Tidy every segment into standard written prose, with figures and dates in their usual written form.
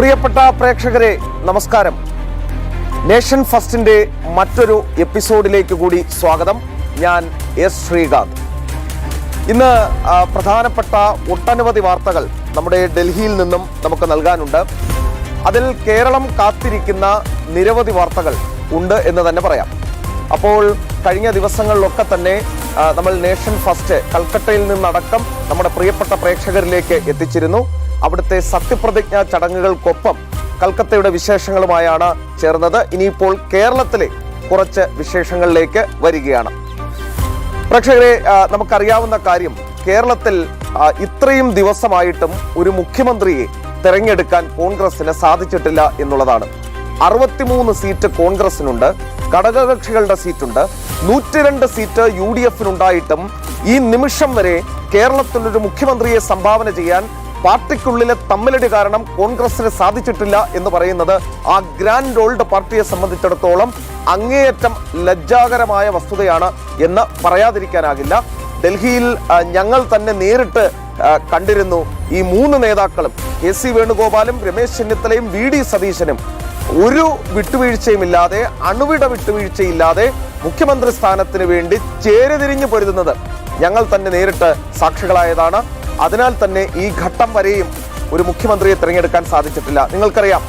പ്രിയപ്പെട്ട പ്രേക്ഷകരെ നമസ്കാരം. നേഷൻ ഫസ്റ്റിന്റെ മറ്റൊരു എപ്പിസോഡിലേക്ക് കൂടി സ്വാഗതം. ഞാൻ എസ് ശ്രീകാന്ത്. ഇന്ന് പ്രധാനപ്പെട്ട ഒട്ടനവധി വാർത്തകൾ നമ്മുടെ ഡൽഹിയിൽ നിന്നും നമുക്ക് നൽകാനുണ്ട്. അതിൽ കേരളം കാത്തിരിക്കുന്ന നിരവധി വാർത്തകൾ ഉണ്ട് എന്ന് തന്നെ പറയാം. അപ്പോൾ കഴിഞ്ഞ ദിവസങ്ങളിലൊക്കെ തന്നെ നമ്മൾ നേഷൻ ഫസ്റ്റ് കൽക്കട്ടയിൽ നിന്നടക്കം നമ്മുടെ പ്രിയപ്പെട്ട പ്രേക്ഷകരിലേക്ക് എത്തിച്ചിരുന്നു. അവിടുത്തെ സത്യപ്രതിജ്ഞാ ചടങ്ങുകൾക്കൊപ്പം കൽക്കത്തയുടെ വിശേഷങ്ങളുമായാണ് ചേർന്നത്. ഇനിയിപ്പോൾ കേരളത്തിലെ കുറച്ച് വിശേഷങ്ങളിലേക്ക് വരികയാണ്. പ്രേക്ഷകരെ, നമുക്കറിയാവുന്ന കാര്യം, കേരളത്തിൽ ഇത്രയും ദിവസമായിട്ടും ഒരു മുഖ്യമന്ത്രിയെ തെരഞ്ഞെടുക്കാൻ കോൺഗ്രസിന് സാധിച്ചിട്ടില്ല എന്നുള്ളതാണ്. 63 സീറ്റ് കോൺഗ്രസിനുണ്ട്, ഘടകകക്ഷികളുടെ സീറ്റുണ്ട്, 102 സീറ്റ് UDF-നുണ്ടായിട്ടും ഈ നിമിഷം വരെ കേരളത്തിലൊരു മുഖ്യമന്ത്രിയെ സംഭാവന ചെയ്യാൻ പാർട്ടിക്കുള്ളിലെ തമ്മിലടി കാരണം കോൺഗ്രസിന് സാധിച്ചിട്ടില്ല എന്ന് പറയുന്നത് ആ ഗ്രാൻഡ് ഓൾഡ് പാർട്ടിയെ സംബന്ധിച്ചിടത്തോളം അങ്ങേയറ്റം ലജ്ജാകരമായ വസ്തുതയാണ് എന്ന് പറയാതിരിക്കാനാകില്ല. ഡൽഹിയിൽ ഞങ്ങൾ തന്നെ നേരിട്ട് കണ്ടിരുന്നു. ഈ 3 നേതാക്കളും, KC വേണുഗോപാലും രമേശ് ചെന്നിത്തലയും VD സതീശനും ഒരു വിട്ടുവീഴ്ചയുമില്ലാതെ, അണുവിട വിട്ടുവീഴ്ചയില്ലാതെ മുഖ്യമന്ത്രി സ്ഥാനത്തിന് വേണ്ടി ചേരിതിരിഞ്ഞു പൊരുതുന്നത് ഞങ്ങൾ തന്നെ നേരിട്ട് സാക്ഷികളായതാണ്. അതിനാൽ തന്നെ ഈ ഘട്ടം വരെയും ഒരു മുഖ്യമന്ത്രിയെ തിരഞ്ഞെടുക്കാൻ സാധിച്ചിട്ടില്ല. നിങ്ങൾക്കറിയാം,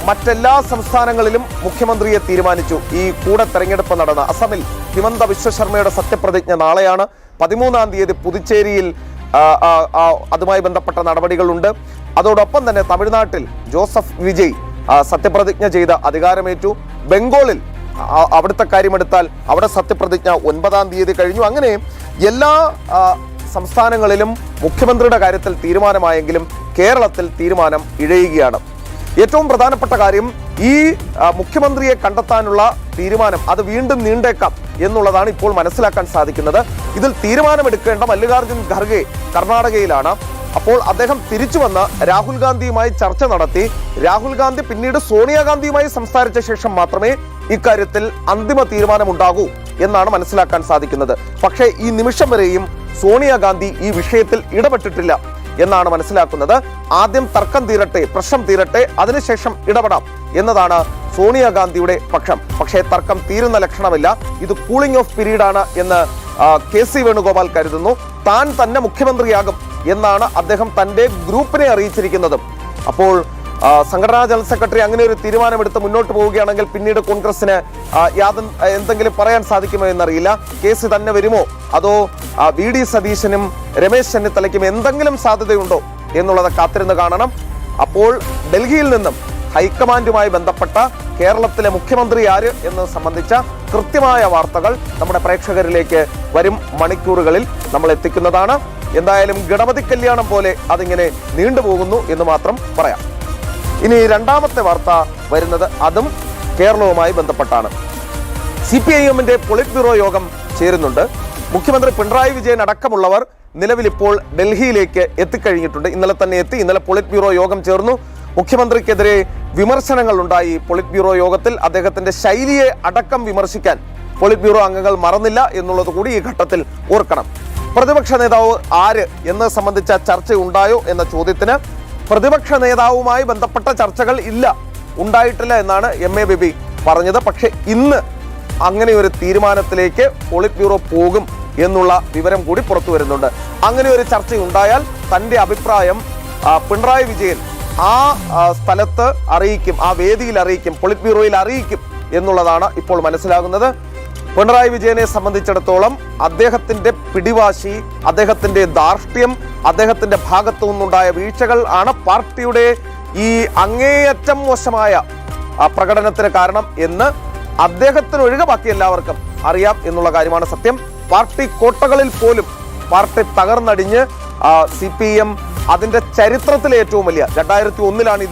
മറ്റെല്ലാ സംസ്ഥാനങ്ങളിലും മുഖ്യമന്ത്രിയെ തീരുമാനിച്ചു. ഈ കൂടെ തെരഞ്ഞെടുപ്പ് നടന്ന അസമിൽ ഹിമന്ത ബിശ്വ ശർമ്മയുടെ സത്യപ്രതിജ്ഞ നാളെയാണ്. 13-ാം തീയതി പുതുച്ചേരിയിൽ അതുമായി ബന്ധപ്പെട്ട നടപടികളുണ്ട്. അതോടൊപ്പം തന്നെ തമിഴ്നാട്ടിൽ ജോസഫ് വിജയ് സത്യപ്രതിജ്ഞ ചെയ്ത് അധികാരമേറ്റു. ബംഗാളിൽ അവിടുത്തെ കാര്യമെടുത്താൽ അവിടെ സത്യപ്രതിജ്ഞ 9-ാം തീയതി കഴിഞ്ഞു. അങ്ങനെ എല്ലാ സംസ്ഥാനങ്ങളിലും മുഖ്യമന്ത്രിയുടെ കാര്യത്തിൽ തീരുമാനമായെങ്കിലും കേരളത്തിൽ തീരുമാനം ഇഴയുകയാണ്. ഏറ്റവും പ്രധാനപ്പെട്ട കാര്യം, ഈ മുഖ്യമന്ത്രിയെ കണ്ടെത്താനുള്ള തീരുമാനം അത് വീണ്ടും നീണ്ടേക്കാം എന്നുള്ളതാണ് ഇപ്പോൾ മനസ്സിലാക്കാൻ സാധിക്കുന്നത്. ഇതിൽ തീരുമാനമെടുക്കേണ്ട മല്ലികാർജുൻ ഖർഗെ കർണാടകയിലാണ്. അപ്പോൾ അദ്ദേഹം തിരിച്ചു വന്ന് രാഹുൽ ഗാന്ധിയുമായി ചർച്ച നടത്തി. രാഹുൽ ഗാന്ധി പിന്നീട് സോണിയാഗാന്ധിയുമായി സംസാരിച്ച ശേഷം മാത്രമേ ഇക്കാര്യത്തിൽ അന്തിമ തീരുമാനമുണ്ടാകൂ എന്നാണ് മനസ്സിലാക്കാൻ സാധിക്കുന്നത്. പക്ഷേ ഈ നിമിഷം വരെയും സോണിയാഗാന്ധി ഈ വിഷയത്തിൽ ഇടപെട്ടിട്ടില്ല എന്നാണ് മനസ്സിലാക്കുന്നത്. ആദ്യം തർക്കം തീരട്ടെ, പ്രശ്നം തീരട്ടെ, അതിനുശേഷം ഇടപെടാം എന്നതാണ് സോണിയാഗാന്ധിയുടെ പക്ഷം. പക്ഷേ തർക്കം തീരുന്ന ലക്ഷണമില്ല. ഇത് കൂളിംഗ് ഓഫ് പീരീഡ് ആണ് എന്ന് KC വേണുഗോപാൽ കരുതുന്നു. താൻ തന്നെ മുഖ്യമന്ത്രിയാകും എന്നാണ് അദ്ദേഹം തന്റെ ഗ്രൂപ്പിനെ അറിയിച്ചിരിക്കുന്നതും. അപ്പോൾ സംഘടനാ ജനറൽ സെക്രട്ടറി അങ്ങനെ ഒരു തീരുമാനമെടുത്ത് മുന്നോട്ട് പോവുകയാണെങ്കിൽ പിന്നീട് കോൺഗ്രസിന് എന്തെങ്കിലും പറയാൻ സാധിക്കുമോ എന്നറിയില്ല. KC തന്നെ വരുമോ, അതോ VD സതീശനും രമേശ് ചെന്നിത്തലയ്ക്കും എന്തെങ്കിലും സാധ്യതയുണ്ടോ എന്നുള്ളത് കാത്തിരുന്ന് കാണണം. അപ്പോൾ ഡൽഹിയിൽ നിന്നും ഹൈക്കമാൻഡുമായി ബന്ധപ്പെട്ട കേരളത്തിലെ മുഖ്യമന്ത്രി ആര് എന്നത് സംബന്ധിച്ച കൃത്യമായ വാർത്തകൾ നമ്മുടെ പ്രേക്ഷകരിലേക്ക് വരും മണിക്കൂറുകളിൽ നമ്മൾ എത്തിക്കുന്നതാണ്. എന്തായാലും ഗണപതി കല്യാണം പോലെ അതിങ്ങനെ നീണ്ടുപോകുന്നു എന്ന് മാത്രം പറയാം. ഇനി രണ്ടാമത്തെ വാർത്ത വരുന്നത് അതും കേരളവുമായി ബന്ധപ്പെട്ടാണ്. CPIM-ന്റെ പൊളിറ്റ് ബ്യൂറോ യോഗം ചേരുന്നുണ്ട്. മുഖ്യമന്ത്രി പിണറായി വിജയൻ അടക്കമുള്ളവർ നിലവിലിപ്പോൾ ഡൽഹിയിലേക്ക് എത്തിക്കഴിഞ്ഞിട്ടുണ്ട്. ഇന്നലെ തന്നെ എത്തി. ഇന്നലെ പൊളിറ്റ് ബ്യൂറോ യോഗം ചേർന്നു. മുഖ്യമന്ത്രിക്കെതിരെ വിമർശനങ്ങൾ ഉണ്ടായി പൊളിറ്റ് ബ്യൂറോ യോഗത്തിൽ. അദ്ദേഹത്തിന്റെ ശൈലിയെ അടക്കം വിമർശിക്കാൻ പൊളിറ്റ് ബ്യൂറോ അംഗങ്ങൾ മറന്നില്ല എന്നുള്ളത് കൂടി ഈ ഘട്ടത്തിൽ ഓർക്കണം. പ്രതിപക്ഷ നേതാവ് ആര് എന്നത് സംബന്ധിച്ച ചർച്ച ഉണ്ടായോ എന്ന ചോദ്യത്തിന് പ്രതിപക്ഷ നേതാവുമായി ബന്ധപ്പെട്ട ചർച്ചകൾ ഉണ്ടായിട്ടില്ല എന്നാണ് MA ബേബി പറഞ്ഞത്. പക്ഷെ ഇന്ന് അങ്ങനെ ഒരു തീരുമാനത്തിലേക്ക് പൊളിറ്റ് ബ്യൂറോ പോകും എന്നുള്ള വിവരം കൂടി പുറത്തു വരുന്നുണ്ട്. അങ്ങനെ ഒരു ചർച്ച ഉണ്ടായാൽ തന്റെ അഭിപ്രായം പിണറായി വിജയൻ ആ സ്ഥലത്ത് അറിയിക്കും, ആ വേദിയിൽ അറിയിക്കും, പൊളിറ്റ് ബ്യൂറോയിൽ അറിയിക്കും എന്നുള്ളതാണ് ഇപ്പോൾ മനസ്സിലാകുന്നത്. പിണറായി വിജയനെ സംബന്ധിച്ചിടത്തോളം അദ്ദേഹത്തിന്റെ പിടിവാശി, അദ്ദേഹത്തിന്റെ ധാർഷ്ട്യം, അദ്ദേഹത്തിന്റെ ഭാഗത്തു നിന്നുണ്ടായ വീഴ്ചകൾ ആണ് പാർട്ടിയുടെ ഈ അങ്ങേയറ്റം മോശമായ പ്രകടനത്തിന് കാരണം എന്ന് അദ്ദേഹത്തിനൊഴികെ ബാക്കി എല്ലാവർക്കും അറിയാം എന്നുള്ള കാര്യമാണ് സത്യം. പാർട്ടി കോട്ടകളിൽ പോലും പാർട്ടി തകർന്നടിഞ്ഞ് CPM അതിന്റെ ചരിത്രത്തിലെ ഏറ്റവും വലിയ 2001-ലാണ്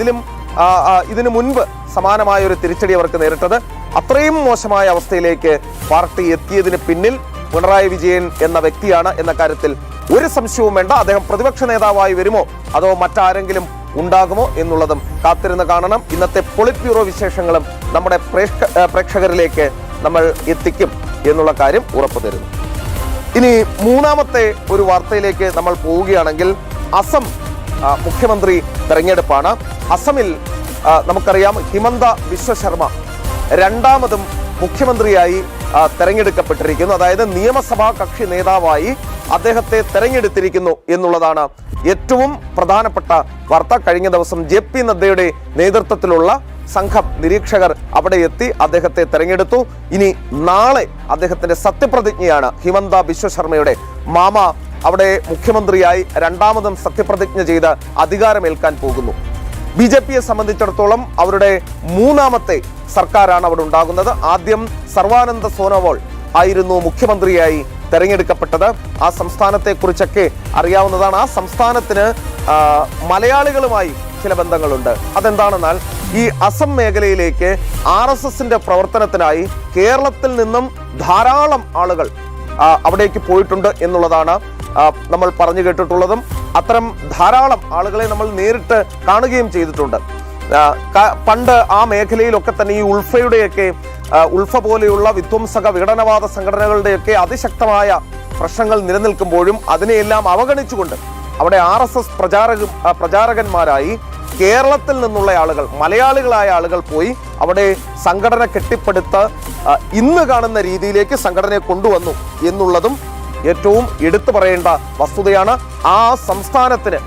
ഇതിനു മുൻപ് സമാനമായ ഒരു തിരിച്ചടി അവർക്ക് നേരിട്ടത്. അത്രയും മോശമായ അവസ്ഥയിലേക്ക് പാർട്ടി എത്തിയതിന് പിന്നിൽ പിണറായി വിജയൻ എന്ന വ്യക്തിയാണ് എന്ന കാര്യത്തിൽ ഒരു സംശയവും വേണ്ട. അദ്ദേഹം പ്രതിപക്ഷ നേതാവായി വരുമോ അതോ മറ്റാരെങ്കിലും ഉണ്ടാകുമോ എന്നുള്ളതും കാത്തിരുന്ന് കാണണം. ഇന്നത്തെ പൊളിറ്റ് ബ്യൂറോ വിശേഷങ്ങളും നമ്മുടെ പ്രേക്ഷകരിലേക്ക് നമ്മൾ എത്തിക്കും എന്നുള്ള കാര്യം ഉറപ്പു തരുന്നു. ഇനി മൂന്നാമത്തെ ഒരു വാർത്തയിലേക്ക് നമ്മൾ പോവുകയാണെങ്കിൽ, അസം മുഖ്യമന്ത്രി തെരഞ്ഞെടുപ്പാണ്. അസമിൽ നമുക്കറിയാം ഹിമന്ത ബിശ്വ ശർമ്മ രണ്ടാമതും മുഖ്യമന്ത്രിയായി തെരഞ്ഞെടുക്കപ്പെട്ടിരിക്കുന്നു. അതായത് നിയമസഭാ കക്ഷി നേതാവായി അദ്ദേഹത്തെ തെരഞ്ഞെടുത്തിരിക്കുന്നു എന്നുള്ളതാണ് ഏറ്റവും പ്രധാനപ്പെട്ട വാർത്ത. കഴിഞ്ഞ ദിവസം JP നദ്ദയുടെ നേതൃത്വത്തിലുള്ള സംഘം നിരീക്ഷകർ അവിടെ എത്തി അദ്ദേഹത്തെ തെരഞ്ഞെടുത്തു. ഇനി നാളെ അദ്ദേഹത്തിന്റെ സത്യപ്രതിജ്ഞയാണ്. ഹിമന്ത ബിശ്വ ശർമ്മയുടെ മാമ അവിടെ മുഖ്യമന്ത്രിയായി രണ്ടാമതും സത്യപ്രതിജ്ഞ ചെയ്ത് അധികാരമേൽക്കാൻ പോകുന്നു. BJPയെ സംബന്ധിച്ചിടത്തോളം അവരുടെ മൂന്നാമത്തെ സർക്കാരാണ് അവിടെ ഉണ്ടാകുന്നത്. ആദ്യം സർവാനന്ദ സോനോവാൾ ആയിരുന്നു മുഖ്യമന്ത്രിയായി തെരഞ്ഞെടുക്കപ്പെട്ടത്. ആ സംസ്ഥാനത്തെ കുറിച്ചൊക്കെ അറിയാവുന്നതാണ്. ആ സംസ്ഥാനത്തിന് മലയാളികളുമായി ചില ബന്ധങ്ങളുണ്ട്. അതെന്താണെന്നാൽ ഈ അസം മേഖലയിലേക്ക് RSSന്റെ പ്രവർത്തനത്തിനായി കേരളത്തിൽ നിന്നും ധാരാളം ആളുകൾ അവിടേക്ക് പോയിട്ടുണ്ട് എന്നുള്ളതാണ് നമ്മൾ പറഞ്ഞു കേട്ടിട്ടുള്ളതും. അത്തരം ധാരാളം ആളുകളെ നമ്മൾ നേരിട്ട് കാണുകയും ചെയ്തിട്ടുണ്ട്. പണ്ട് ആ മേഖലയിലൊക്കെ തന്നെ ഈ ഉൾഫ പോലെയുള്ള വിധ്വംസക വിഘടനവാദ സംഘടനകളുടെയൊക്കെ അതിശക്തമായ പ്രശ്നങ്ങൾ നിലനിൽക്കുമ്പോഴും അതിനെയെല്ലാം അവഗണിച്ചുകൊണ്ട് അവിടെ RSS പ്രചാരകന്മാരായി കേരളത്തിൽ നിന്നുള്ള ആളുകൾ, മലയാളികളായ ആളുകൾ പോയി അവിടെ സംഘടന കെട്ടിപ്പടുത്ത് ഇന്ന് കാണുന്ന രീതിയിലേക്ക് സംഘടനയെ കൊണ്ടുവന്നു എന്നുള്ളതും ഏറ്റവും എടുത്തു പറയേണ്ട വസ്തുതയാണ്. ആ സംസ്ഥാനത്തിന്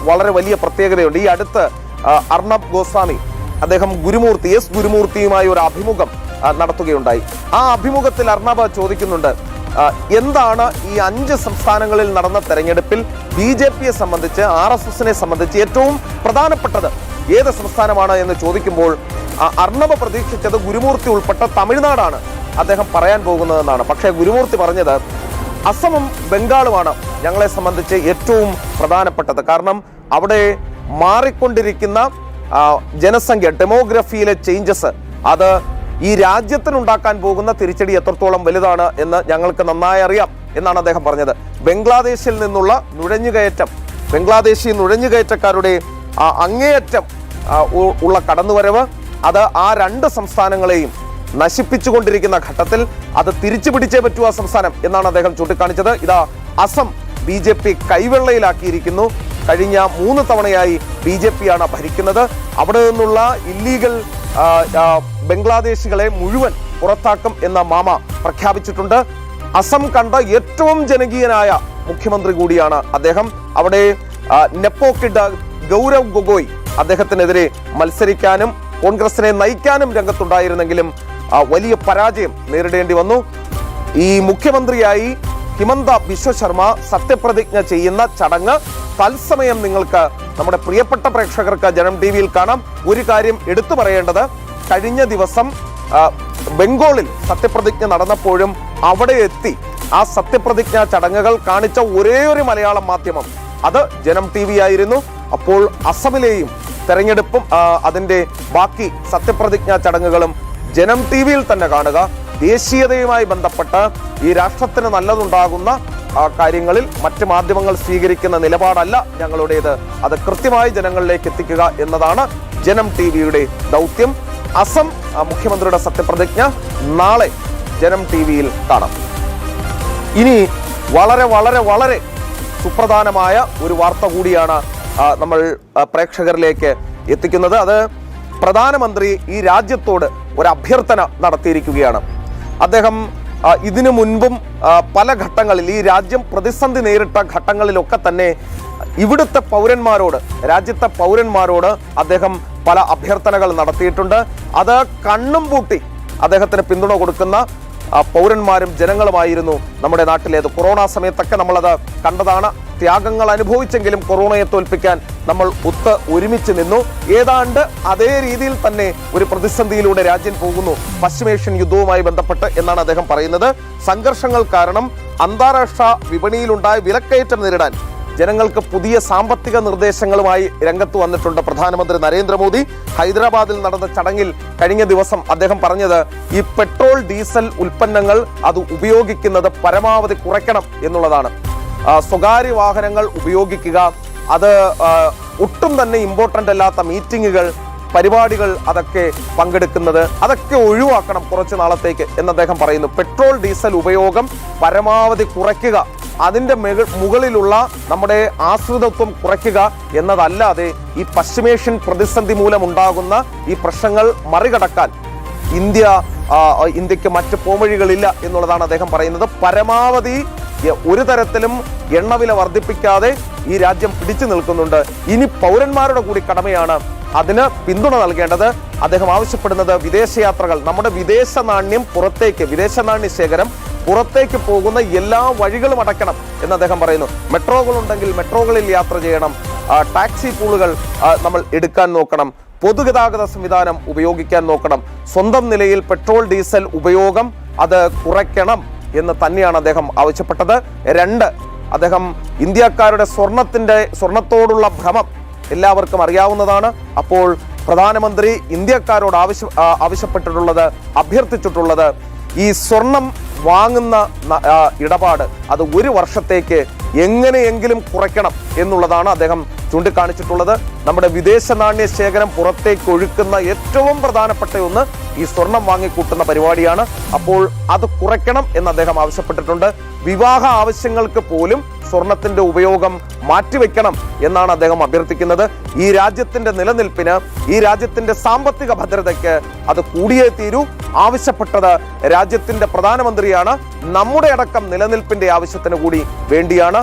വളരെ വലിയ പ്രത്യേകതയുണ്ട്. ഈ അടുത്ത് അർണബ് ഗോസ്വാമി അദ്ദേഹം എസ് ഗുരുമൂർത്തിയുമായി ഒരു അഭിമുഖം നടത്തുകയുണ്ടായി. ആ അഭിമുഖത്തിൽ അർണബ് ചോദിക്കുന്നുണ്ട്, എന്താണ് ഈ 5 സംസ്ഥാനങ്ങളിൽ നടന്ന തെരഞ്ഞെടുപ്പിൽ BJPയെ സംബന്ധിച്ച്, RSSനെ സംബന്ധിച്ച് ഏറ്റവും പ്രധാനപ്പെട്ടത് ഏത് സംസ്ഥാനമാണ് എന്ന് ചോദിക്കുമ്പോൾ അർണബ് പ്രതീക്ഷിച്ചത് ഗുരുമൂർത്തി ഉൾപ്പെട്ട തമിഴ്നാടാണ് അദ്ദേഹം പറയാൻ പോകുന്നതെന്നാണ്. പക്ഷേ ഗുരുമൂർത്തി പറഞ്ഞത് അസമും ബംഗാളുമാണ് ഞങ്ങളെ സംബന്ധിച്ച് ഏറ്റവും പ്രധാനപ്പെട്ടത്. കാരണം അവിടെ മാറിക്കൊണ്ടിരിക്കുന്ന ജനസംഖ്യ, ഡെമോഗ്രഫിയിലെ ചേഞ്ചസ്, അത് ഈ രാജ്യത്തിനുണ്ടാക്കാൻ പോകുന്ന തിരിച്ചടി എത്രത്തോളം വലുതാണ് എന്ന് ഞങ്ങൾക്ക് നന്നായി അറിയാം എന്നാണ് അദ്ദേഹം പറഞ്ഞത്. ബംഗ്ലാദേശിൽ നിന്നുള്ള നുഴഞ്ഞുകയറ്റം, ബംഗ്ലാദേശി നുഴഞ്ഞുകയറ്റക്കാരുടെ അങ്ങേയറ്റം ഉള്ള കടന്നുവരവ്, അത് ആ 2 സംസ്ഥാനങ്ങളെയും നശിപ്പിച്ചുകൊണ്ടിരിക്കുന്ന ഘട്ടത്തിൽ അത് തിരിച്ചു പിടിച്ചേ പറ്റൂ ആ സംസ്ഥാനം എന്നാണ് അദ്ദേഹം ചൂണ്ടിക്കാണിച്ചത്. ഇതാ അസം BJP കൈവെള്ളയിലാക്കിയിരിക്കുന്നു. കഴിഞ്ഞ 3 തവണയായി BJPയാണ് ഭരിക്കുന്നത്. അവിടെ നിന്നുള്ള ഇല്ലീഗൽ ബംഗ്ലാദേശികളെ മുഴുവൻ പുറത്താക്കും എന്ന മാമ പ്രഖ്യാപിച്ചിട്ടുണ്ട്. അസം കണ്ട ഏറ്റവും ജനകീയനായ മുഖ്യമന്ത്രി കൂടിയാണ് അദ്ദേഹം. അവിടെ നെപ്പോക്കിഡ് ഗൗരവ് ഗൊഗോയ് അദ്ദേഹത്തിനെതിരെ മത്സരിക്കാനും കോൺഗ്രസിനെ നയിക്കാനും രംഗത്തുണ്ടായിരുന്നെങ്കിലും വലിയ പരാജയം നേരിടേണ്ടി വന്നു. ഈ മുഖ്യമന്ത്രിയായി ഹിമന്ത ബിശ്വ ശർമ്മ സത്യപ്രതിജ്ഞ ചെയ്യുന്ന ചടങ്ങ് തത്സമയം നിങ്ങൾക്ക് നമ്മുടെ പ്രിയപ്പെട്ട പ്രേക്ഷകർക്ക് ജനം TVയിൽ കാണാം. ഒരു കാര്യം എടുത്തു പറയേണ്ടത്, കഴിഞ്ഞ ദിവസം ബംഗാളിൽ സത്യപ്രതിജ്ഞ നടന്നപ്പോഴും അവിടെ എത്തി ആ സത്യപ്രതിജ്ഞാ ചടങ്ങുകൾ കാണിച്ച ഒരേയൊരു മലയാളം മാധ്യമം അത് ജനം TV ആയിരുന്നു. അപ്പോൾ അസമിലെയും തെരഞ്ഞെടുപ്പും അതിന്റെ ബാക്കി സത്യപ്രതിജ്ഞാ ചടങ്ങുകളും ജനം TVയിൽ തന്നെ കാണുക. ദേശീയതയുമായി ബന്ധപ്പെട്ട് ഈ രാഷ്ട്രത്തിന് നല്ലതുണ്ടാകുന്ന കാര്യങ്ങളിൽ മറ്റ് മാധ്യമങ്ങൾ സ്വീകരിക്കുന്ന നിലപാടല്ല ഞങ്ങളുടേത്. അത് കൃത്യമായി ജനങ്ങളിലേക്ക് എത്തിക്കുക എന്നതാണ് ജനം TVയുടെ ദൗത്യം. അസം മുഖ്യമന്ത്രിയുടെ സത്യപ്രതിജ്ഞ നാളെ ജനം TVയിൽ കാണാം. ഇനി വളരെ വളരെ വളരെ സുപ്രധാനമായ ഒരു വാർത്ത കൂടിയാണ് നമ്മൾ പ്രേക്ഷകരിലേക്ക് എത്തിക്കുന്നത്. അത് പ്രധാനമന്ത്രി ഈ രാജ്യത്തോട് ഒരു അഭ്യർത്ഥന നടത്തിയിരിക്കുകയാണ്. അദ്ദേഹം ഇതിനു മുൻപും പല ഘട്ടങ്ങളിൽ ഈ രാജ്യം പ്രതിസന്ധി നേരിട്ട ഘട്ടങ്ങളിലൊക്കെ തന്നെ ഇവിടുത്തെ പൗരന്മാരോട്, രാജ്യത്തെ പൗരന്മാരോട് അദ്ദേഹം പല അഭ്യർത്ഥനകൾ നടത്തിയിട്ടുണ്ട്. അത് കണ്ണും പൂട്ടി അദ്ദേഹത്തിന് പിന്തുണ കൊടുക്കുന്ന പൗരന്മാരും ജനങ്ങളുമായിരുന്നു നമ്മുടെ നാട്ടിലേത്. കൊറോണ സമയത്തൊക്കെ നമ്മളത് കണ്ടതാണ്. ത്യാഗങ്ങൾ അനുഭവിച്ചെങ്കിലും കൊറോണയെ തോൽപ്പിക്കാൻ നമ്മൾ ഒരുമിച്ച് നിന്നു. ഏതാണ്ട് അതേ രീതിയിൽ തന്നെ ഒരു പ്രതിസന്ധിയിലൂടെ രാജ്യം പോകുന്നു പശ്ചിമേഷ്യൻ യുദ്ധവുമായി ബന്ധപ്പെട്ട് എന്നാണ് അദ്ദേഹം പറയുന്നത്. സംഘർഷങ്ങൾ കാരണം അന്താരാഷ്ട്ര വിപണിയിലുണ്ടായ വിലക്കയറ്റം നേരിടാൻ ജനങ്ങൾക്ക് പുതിയ സാമ്പത്തിക നിർദ്ദേശങ്ങളുമായി രംഗത്ത് വന്നിട്ടുണ്ട് പ്രധാനമന്ത്രി നരേന്ദ്രമോദി. ഹൈദരാബാദിൽ നടന്ന ചടങ്ങിൽ കഴിഞ്ഞ ദിവസം അദ്ദേഹം പറഞ്ഞത് ഈ പെട്രോൾ ഡീസൽ ഉൽപ്പന്നങ്ങൾ അത് ഉപയോഗിക്കുന്നത് പരമാവധി കുറയ്ക്കണം എന്നുള്ളതാണ്. സ്വകാര്യ വാഹനങ്ങൾ ഉപയോഗിക്കുക, അത് ഒട്ടും തന്നെ ഇമ്പോർട്ടൻ്റ് അല്ലാത്ത മീറ്റിങ്ങുകൾ, പരിപാടികൾ അതൊക്കെ പങ്കെടുക്കുന്നത് അതൊക്കെ ഒഴിവാക്കണം കുറച്ച് നാളത്തേക്ക് എന്ന് അദ്ദേഹം പറയുന്നു. പെട്രോൾ ഡീസൽ ഉപയോഗം പരമാവധി കുറയ്ക്കുക അതിൻ്റെ മുകളിലുള്ള നമ്മുടെ ആശ്രിതത്വം കുറയ്ക്കുക എന്നതല്ലാതെ ഈ പശ്ചിമേഷ്യൻ പ്രതിസന്ധി മൂലമുണ്ടാകുന്ന ഈ പ്രശ്നങ്ങൾ മറികടക്കാൻ ഇന്ത്യക്ക് മറ്റ് പോംവഴികളില്ല എന്നുള്ളതാണ് അദ്ദേഹം പറയുന്നത്. പരമാവധി ഒരു തരത്തിലും എണ്ണവില വർദ്ധിപ്പിക്കാതെ ഈ രാജ്യം പിടിച്ചു നിൽക്കുന്നുണ്ട്. ഇനി പൗരന്മാരുടെ കൂടി കടമയാണ് അതിന് പിന്തുണ നൽകേണ്ടത്. അദ്ദേഹം ആവശ്യപ്പെടുന്നത് വിദേശയാത്രകൾ, നമ്മുടെ വിദേശ നാണ്യ ശേഖരം പുറത്തേക്ക് പോകുന്ന എല്ലാ വഴികളും അടയ്ക്കണം എന്ന് അദ്ദേഹം പറയുന്നു. മെട്രോകളുണ്ടെങ്കിൽ മെട്രോകളിൽ യാത്ര ചെയ്യണം, ടാക്സി പൂളുകൾ നമ്മൾ എടുക്കാൻ നോക്കണം, പൊതുഗതാഗത സംവിധാനം ഉപയോഗിക്കാൻ നോക്കണം, സ്വന്തം നിലയിൽ പെട്രോൾ ഡീസൽ ഉപയോഗം അത് കുറയ്ക്കണം എന്ന് തന്നെയാണ് അദ്ദേഹം ആവശ്യപ്പെട്ടത്. 2, അദ്ദേഹം ഇന്ത്യക്കാരുടെ സ്വർണത്തോടുള്ള ഭ്രമം എല്ലാവർക്കും അറിയാവുന്നതാണ്. അപ്പോൾ പ്രധാനമന്ത്രി ഇന്ത്യക്കാരോട് ആവശ്യപ്പെട്ടിട്ടുള്ളത്, അഭ്യർത്ഥിച്ചിട്ടുള്ളത് ഈ സ്വർണം വാങ്ങുന്ന ഇടപാട് അത് 1 വർഷത്തേക്ക് എങ്ങനെയെങ്കിലും കുറയ്ക്കണം എന്നുള്ളതാണ് അദ്ദേഹം ചൂണ്ടിക്കാണിച്ചിട്ടുള്ളത്. നമ്മുടെ വിദേശ നാണ്യ ശേഖരം പുറത്തേക്ക് ഒഴുക്കുന്ന ഏറ്റവും പ്രധാനപ്പെട്ട ഒന്ന് ഈ സ്വർണം വാങ്ങിക്കൂട്ടുന്ന പരിപാടിയാണ്. അപ്പോൾ അത് കുറയ്ക്കണം എന്ന് അദ്ദേഹം ആവശ്യപ്പെട്ടിട്ടുണ്ട്. വിവാഹ ആവശ്യങ്ങൾക്ക് പോലും സ്വർണത്തിന്റെ ഉപയോഗം മാറ്റിവെക്കണം എന്നാണ് അദ്ദേഹം അഭ്യർത്ഥിക്കുന്നത്. ഈ രാജ്യത്തിന്റെ നിലനിൽപ്പിന്, ഈ രാജ്യത്തിന്റെ സാമ്പത്തിക ഭദ്രതയ്ക്ക് അത് കൂടിയേ തീരൂ. ആവശ്യപ്പെട്ടത് രാജ്യത്തിന്റെ പ്രധാനമന്ത്രിയാണ്. നമ്മുടെ അടക്കം നിലനിൽപ്പിന്റെ ആവശ്യത്തിന് കൂടി വേണ്ടിയാണ്.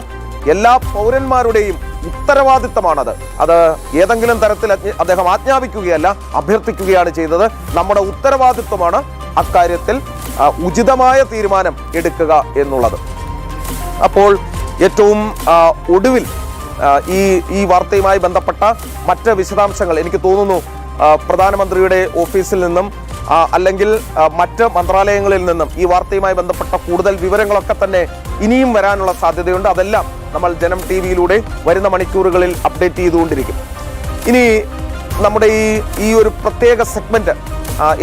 എല്ലാ പൗരന്മാരുടെയും ഉത്തരവാദിത്തമാണത്. അത് ഏതെങ്കിലും തരത്തിൽ അദ്ദേഹം ആജ്ഞാപിക്കുകയല്ല, അഭ്യർത്ഥിക്കുകയാണ് ചെയ്തത്. നമ്മുടെ ഉത്തരവാദിത്വമാണ് അക്കാര്യത്തിൽ ഉചിതമായ തീരുമാനം എടുക്കുക എന്നുള്ളത്. അപ്പോൾ ഏറ്റവും ഒടുവിൽ ഈ വാർത്തയുമായി ബന്ധപ്പെട്ട മറ്റ് വിശദാംശങ്ങൾ എനിക്ക് തോന്നുന്നു പ്രധാനമന്ത്രിയുടെ ഓഫീസിൽ നിന്നും അല്ലെങ്കിൽ മറ്റ് മന്ത്രാലയങ്ങളിൽ നിന്നും ഈ വാർത്തയുമായി ബന്ധപ്പെട്ട കൂടുതൽ വിവരങ്ങളൊക്കെ തന്നെ ഇനിയും വരാനുള്ള സാധ്യതയുണ്ട്. അതെല്ലാം നമ്മൾ ജനം ടിവിയിലൂടെ വരുന്ന മണിക്കൂറുകളിൽ അപ്ഡേറ്റ് ചെയ്തുകൊണ്ടിരിക്കും. ഇനി നമ്മുടെ ഈ ഒരു പ്രത്യേക സെഗ്മെന്റ്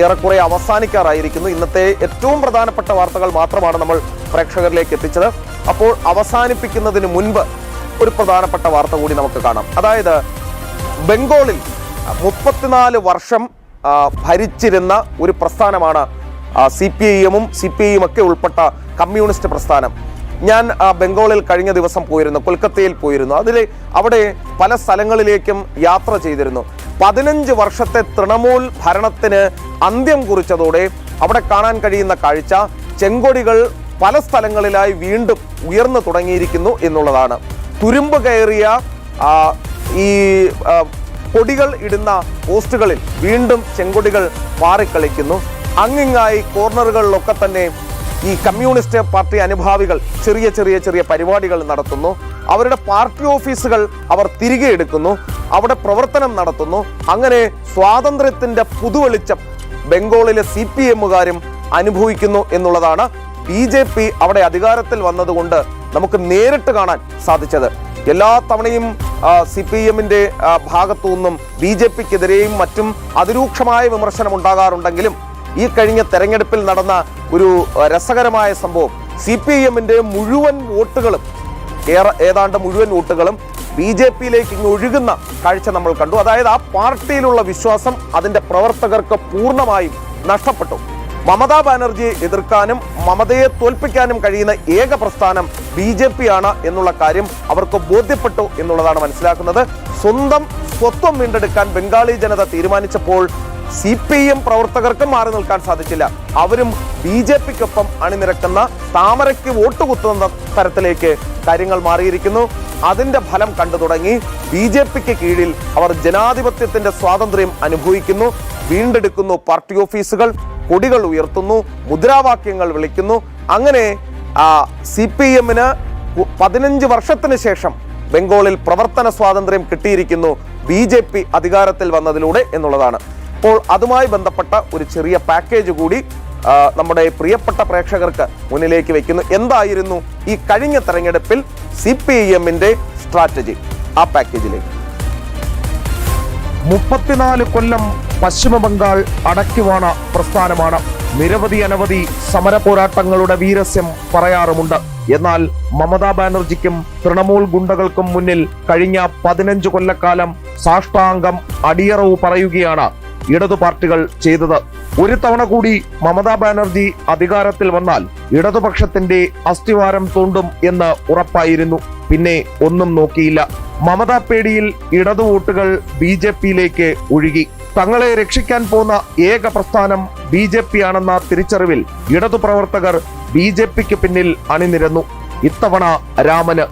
ഏറെക്കുറെ അവസാനിക്കാറായിരിക്കുന്നു. ഇന്നത്തെ ഏറ്റവും പ്രധാനപ്പെട്ട വാർത്തകൾ മാത്രമാണ് നമ്മൾ പ്രേക്ഷകരിലേക്ക് എത്തിച്ചത്. അപ്പോൾ അവസാനിപ്പിക്കുന്നതിന് മുൻപ് ഒരു പ്രധാനപ്പെട്ട വാർത്ത കൂടി നമുക്ക് കാണാം. അതായത് ബംഗാളിൽ 34 വർഷം ഭരിച്ചിരുന്ന ഒരു പ്രസ്ഥാനമാണ് CPIM-ഉം CPI-യും ഒക്കെ ഉൾപ്പെട്ട കമ്മ്യൂണിസ്റ്റ് പ്രസ്ഥാനം. ഞാൻ ബംഗാളിൽ കഴിഞ്ഞ ദിവസം പോയിരുന്നു, കൊൽക്കത്തയിൽ പോയിരുന്നു. അവിടെ പല സ്ഥലങ്ങളിലേക്കും യാത്ര ചെയ്തിരുന്നു. 15 വർഷത്തെ തൃണമൂൽ ഭരണത്തിന് അന്ത്യം കുറിച്ചതോടെ അവിടെ കാണാൻ കഴിയുന്ന കാഴ്ച ചെങ്കൊടികൾ പല സ്ഥലങ്ങളിലായി വീണ്ടും ഉയർന്നു തുടങ്ങിയിരിക്കുന്നു എന്നുള്ളതാണ്. തുരുമ്പ് കയറിയ ഈ കൊടികൾ ഇടുന്ന പോസ്റ്റുകളിൽ വീണ്ടും ചെങ്കൊടികൾ പാറിക്കളിക്കുന്നു. അങ്ങിങ്ങായി കോർണറുകളിലൊക്കെ തന്നെ ഈ കമ്മ്യൂണിസ്റ്റ് പാർട്ടി അനുഭാവികൾ ചെറിയ പരിപാടികൾ നടത്തുന്നു. അവരുടെ പാർട്ടി ഓഫീസുകൾ അവർ തിരികെ എടുക്കുന്നു, അവിടെ പ്രവർത്തനം നടത്തുന്നു. അങ്ങനെ സ്വാതന്ത്ര്യത്തിന്റെ പുതുവെളിച്ചം ബംഗാളിലെ CPM-കാരും അനുഭവിക്കുന്നു എന്നുള്ളതാണ് BJP അവിടെ അധികാരത്തിൽ വന്നതുകൊണ്ട് നമുക്ക് നേരിട്ട് കാണാൻ സാധിച്ചത്. എല്ലാ തവണയും CPM-ന്റെ ഭാഗത്തു നിന്നും BJP-ക്കെതിരെയും മറ്റും അതിരൂക്ഷമായ വിമർശനം ഉണ്ടാകാറുണ്ടെങ്കിലും ഈ കഴിഞ്ഞ തെരഞ്ഞെടുപ്പിൽ നടന്ന ഒരു രസകരമായ സംഭവം, CPM-ന്റെ ഏതാണ്ട് മുഴുവൻ വോട്ടുകളും BJP-യിലേക്ക് ഇങ്ങ് ഒഴുകുന്ന കാഴ്ച നമ്മൾ കണ്ടു. അതായത് ആ പാർട്ടിയിലുള്ള വിശ്വാസം അതിന്റെ പ്രവർത്തകർക്ക് പൂർണ്ണമായും നഷ്ടപ്പെട്ടു. മമതാ ബാനർജിയെ എതിർക്കാനും മമതയെ തോൽപ്പിക്കാനും കഴിയുന്ന ഏക പ്രസ്ഥാനം BJP ആണ് എന്നുള്ള കാര്യം അവർക്ക് ബോധ്യപ്പെട്ടു എന്നുള്ളതാണ് മനസ്സിലാക്കുന്നത്. സ്വന്തം സ്വത്വം വീണ്ടെടുക്കാൻ ബംഗാളി ജനത തീരുമാനിച്ചപ്പോൾ CPM പ്രവർത്തകർക്കും മാറി നിൽക്കാൻ സാധിച്ചില്ല. അവരും BJP-ക്കൊപ്പം അണിനിരക്കുന്ന താമരയ്ക്ക് വോട്ട് കുത്തുന്ന തരത്തിലേക്ക് കാര്യങ്ങൾ മാറിയിരിക്കുന്നു. അതിന്റെ ഫലം കണ്ടു തുടങ്ങി. BJP-ക്ക് കീഴിൽ അവർ ജനാധിപത്യത്തിന്റെ സ്വാതന്ത്ര്യം അനുഭവിക്കുന്നു, വീണ്ടെടുക്കുന്നു. പാർട്ടി ഓഫീസുകൾ, കൊടികൾ ഉയർത്തുന്നു, മുദ്രാവാക്യങ്ങൾ വിളിക്കുന്നു. അങ്ങനെ CPM-ന് 15 വർഷത്തിന് ശേഷം ബംഗാളിൽ പ്രവർത്തന സ്വാതന്ത്ര്യം കിട്ടിയിരിക്കുന്നു BJP അധികാരത്തിൽ വന്നതിലൂടെ എന്നുള്ളതാണ്. അപ്പോൾ അതുമായി ബന്ധപ്പെട്ട ഒരു ചെറിയ പാക്കേജ് കൂടി നമ്മുടെ പ്രിയപ്പെട്ട പ്രേക്ഷകർക്ക് മുന്നിലേക്ക് വെക്കുന്നു. എന്തായിരുന്നു ഈ കഴിഞ്ഞ തെരഞ്ഞെടുപ്പിൽ CPM-ന്റെ സ്ട്രാറ്റജി? ആ പാക്കേജിലേക്ക് 34 കൊല്ലം പശ്ചിമ ബംഗാൾ അടക്കിവാണ പ്രസ്ഥാനമാണ്. അനവധി സമര പോരാട്ടങ്ങളുടെ വീരസ്യം പറയാറുമുണ്ട്. എന്നാൽ മമതാ ബാനർജിക്കും തൃണമൂൽ ഗുണ്ടകൾക്കും മുന്നിൽ കഴിഞ്ഞ 15 കൊല്ലക്കാലം സാഷ്ടാംഗം അടിയറവ് പറയുകയാണ് ഇടതു പാർട്ടികൾ ചെയ്തത്. ഒരു തവണ കൂടി മമതാ ബാനർജി അധികാരത്തിൽ വന്നാൽ ഇടതുപക്ഷത്തിന്റെ അസ്ഥിവാരം തോണ്ടും എന്ന് ഉറപ്പായിരുന്നു. പിന്നെ ഒന്നും നോക്കിയില്ല. മമതാ പേടിയിൽ ഇടതു വോട്ടുകൾ BJP-യിലേക്ക് ഒഴുകി. തങ്ങളെ രക്ഷിക്കാൻ പോന്ന ഏക പ്രസ്ഥാനം BJP ആണെന്ന തിരിച്ചറിവിൽ ഇടതു പ്രവർത്തകർ BJP-ക്ക് പിന്നിൽ അണിനിരന്നു. ഇത്തവണ രാമന്,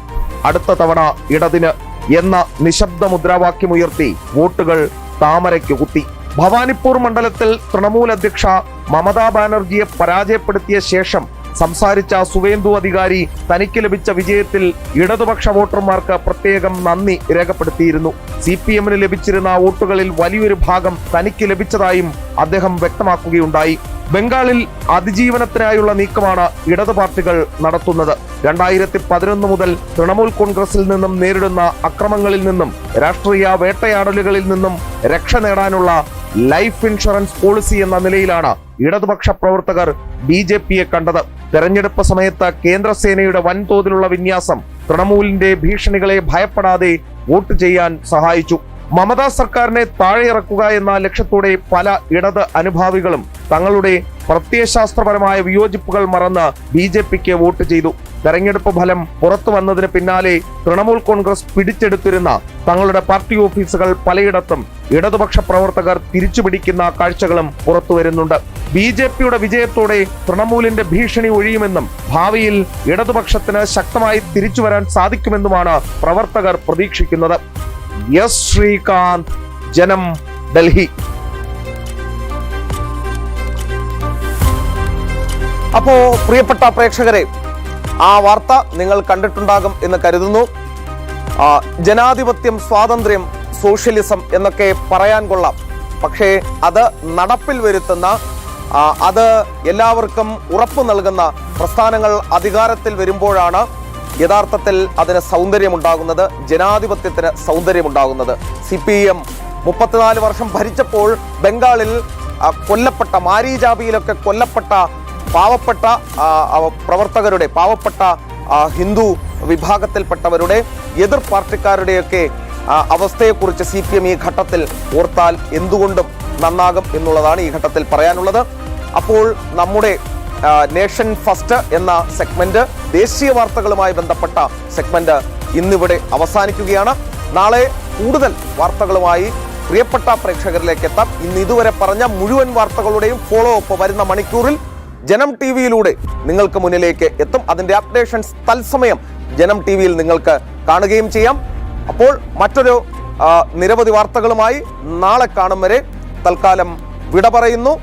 അടുത്ത തവണ ഇടതിന് എന്ന നിശബ്ദ മുദ്രാവാക്യമുയർത്തി വോട്ടുകൾ താമരയ്ക്ക് കുത്തി. ഭവാനിപ്പൂർ മണ്ഡലത്തിൽ തൃണമൂൽ അധ്യക്ഷ മമതാ ബാനർജിയെ പരാജയപ്പെടുത്തിയ ശേഷം സംസാരിച്ച സുവേന്ദു അധികാരി തനിക്ക് ലഭിച്ച വിജയത്തിൽ ഇടതുപക്ഷ വോട്ടർമാർക്ക് പ്രത്യേകം നന്ദി രേഖപ്പെടുത്തിയിരുന്നു. CPM-ന് ലഭിച്ചിരുന്ന വോട്ടുകളിൽ വലിയൊരു ഭാഗം തനിക്ക് ലഭിച്ചതായും അദ്ദേഹം വ്യക്തമാക്കുകയുണ്ടായി. ബംഗാളിൽ അതിജീവനത്തിനായുള്ള നീക്കമാണ് ഇടതു പാർട്ടികൾ നടത്തുന്നത്. 2011 മുതൽ തൃണമൂൽ കോൺഗ്രസിൽ നിന്നും നേരിടുന്ന അക്രമങ്ങളിൽ നിന്നും രാഷ്ട്രീയ വേട്ടയാടലുകളിൽ നിന്നും രക്ഷ നേടാനുള്ള ലൈഫ് ഇൻഷുറൻസ് പോളിസി എന്ന നിലയിലാണ് ഇടതുപക്ഷ പ്രവർത്തകർ BJP-യെ കണ്ടത്. തെരഞ്ഞെടുപ്പ് സമയത്ത് കേന്ദ്രസേനയുടെ വൻതോതിലുള്ള വിന്യാസം തൃണമൂലിന്റെ ഭീഷണികളെ ഭയപ്പെടാതെ വോട്ട് ചെയ്യാൻ സഹായിച്ചു. മമതാ സർക്കാരിനെ താഴെയിറക്കുക എന്ന ലക്ഷ്യത്തോടെ പല ഇടത് അനുഭാവികളും തങ്ങളുടെ പ്രത്യയശാസ്ത്രപരമായ വിയോജിപ്പുകൾ മറന്ന് BJP-ക്ക് വോട്ട് ചെയ്തു. തെരഞ്ഞെടുപ്പ് ഫലം പുറത്തു വന്നതിന് പിന്നാലെ തൃണമൂൽ കോൺഗ്രസ് പിടിച്ചെടുത്തിരുന്ന തങ്ങളുടെ പാർട്ടി ഓഫീസുകൾ പലയിടത്തും ഇടതുപക്ഷ പ്രവർത്തകർ തിരിച്ചുപിടിക്കുന്ന കാഴ്ചകളും പുറത്തുവരുന്നുണ്ട്. BJP-യുടെ വിജയത്തോടെ തൃണമൂലിന്റെ ഭീഷണി ഒഴിയുമെന്നും ഭാവിയിൽ ഇടതുപക്ഷത്തിന് ശക്തമായി തിരിച്ചുവരാൻ സാധിക്കുമെന്നുമാണ് പ്രവർത്തകർ പ്രതീക്ഷിക്കുന്നത്. എസ് ശ്രീകാന്ത്, ജനം, ഡൽഹി. അപ്പോ പ്രിയപ്പെട്ട പ്രേക്ഷകരെ, ആ വാർത്ത നിങ്ങൾ കണ്ടിട്ടുണ്ടാകും എന്ന് കരുതുന്നു. ജനാധിപത്യം, സ്വാതന്ത്ര്യം, സോഷ്യലിസം എന്നൊക്കെ പറയാൻ കൊള്ളാം. പക്ഷേ അത് നടപ്പിൽ വരുത്തുന്ന, അത് എല്ലാവർക്കും ഉറപ്പ് നൽകുന്ന പ്രസ്ഥാനങ്ങൾ അധികാരത്തിൽ വരുമ്പോഴാണ് യഥാർത്ഥത്തിൽ അതിന് സൗന്ദര്യമുണ്ടാകുന്നത്, ജനാധിപത്യത്തിന് സൗന്ദര്യമുണ്ടാകുന്നത്. CPM 34 വർഷം ഭരിച്ചപ്പോൾ ബംഗാളിൽ കൊല്ലപ്പെട്ട, മാരീജാബിയിലൊക്കെ കൊല്ലപ്പെട്ട പാവപ്പെട്ട പ്രവർത്തകരുടെ, പാവപ്പെട്ട ഹിന്ദു വിഭാഗത്തിൽപ്പെട്ടവരുടെ, എതിർ പാർട്ടിക്കാരുടെയൊക്കെ അവസ്ഥയെക്കുറിച്ച് CPM ഈ ഘട്ടത്തിൽ ഓർത്താൽ എന്തുകൊണ്ടും നന്നാകും എന്നുള്ളതാണ് ഈ ഘട്ടത്തിൽ പറയാനുള്ളത്. അപ്പോൾ നമ്മുടെ നേഷൻ ഫസ്റ്റ് എന്ന സെഗ്മെന്റ്, ദേശീയ വാർത്തകളുമായി ബന്ധപ്പെട്ട സെഗ്മെന്റ് ഇന്നിവിടെ അവസാനിക്കുകയാണ്. നാളെ കൂടുതൽ വാർത്തകളുമായി പ്രിയപ്പെട്ട പ്രേക്ഷകരിലേക്ക് എത്താം. ഇന്ന് ഇതുവരെ പറഞ്ഞ മുഴുവൻ വാർത്തകളുടെയും ഫോളോ അപ്പ് വരുന്ന മണിക്കൂറിൽ ജനം TV-യിലൂടെ നിങ്ങൾക്ക് മുന്നിലേക്ക് എത്തും. അതിന്റെ അപ്ഡേഷൻസ് തത്സമയം ജനം TV-യിൽ നിങ്ങൾക്ക് കാണുകയും ചെയ്യാം. അപ്പോൾ മറ്റൊരു നിരവധി വാർത്തകളുമായി നാളെ കാണും വരെ തൽക്കാലം വിട പറയുന്നു.